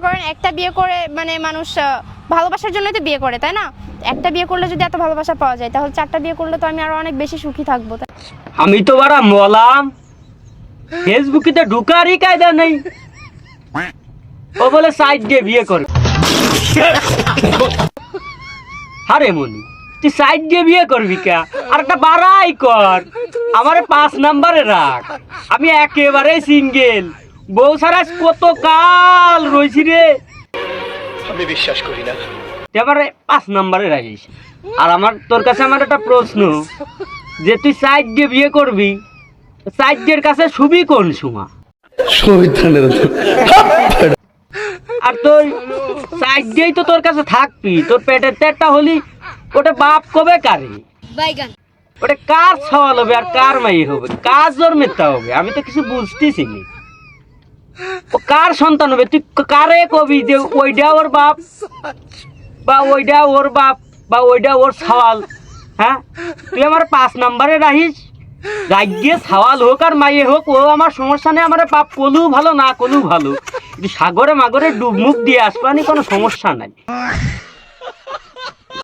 করেন একটা বিয়ে করে মানে মানুষ ভালোবাসার জন্যই তো বিয়ে করে, তাই না? একটা বিয়ে করলে যদি এত ভালোবাসা পাওয়া যায়, তাহলে 4টা বিয়ে করলে তো আমি আরো অনেক বেশি সুখী থাকবো। আমি তো বারা মলাম, ফেসবুকে তো ঢুকারই কায়দা নেই। ও বলে সাইড দিয়ে বিয়ে করে। আরে মনি, তুই সাইড দিয়ে বিয়ে করবি কে? আর একটা বাড়াই কর, আমারে 5 নম্বরে রাখ। আমি একেবারে সিঙ্গেল, বউ ছাড়া কত কাল রয়েছি রে। আমি বিশ্বাস করি না। এবারে 5 নম্বরে রাখিস। আর আমার তোর কাছে আমার একটা প্রশ্ন, যে তুই সাইড দিয়ে বিয়ে করবি, সাইডের কাছে শুবি কোন সময়? আর তোর সাইড দিয়েই তো তোর কাছে থাকবি, তোর পেটের তেরটা হলি ওটা বাপ কবে কারে? ওটা কার সওয়াল হবে আর কার মাই হবে, কার জন্মেরটা হবে? আমি তো কিছু বুঝতেছি না। ও কার সন্তান হবে? তুই কারে কবি যে ওইটা ওর বাপ, বা ওইটা ওর বাপ, বা ওইটা ওর সওয়াল? হ্যাঁ, তুই আমার 5 নম্বরে রাখিস। রাজ্যে সওয়াল হোক আর মাইয়ে হোক, ও আমার সমস্যা নেই। আমার বাপ কলু ভালো না কলু ভালো, সাগরে মাগরে ডুবমুখ দিয়ে আসবানি, কোনো সমস্যা নাই।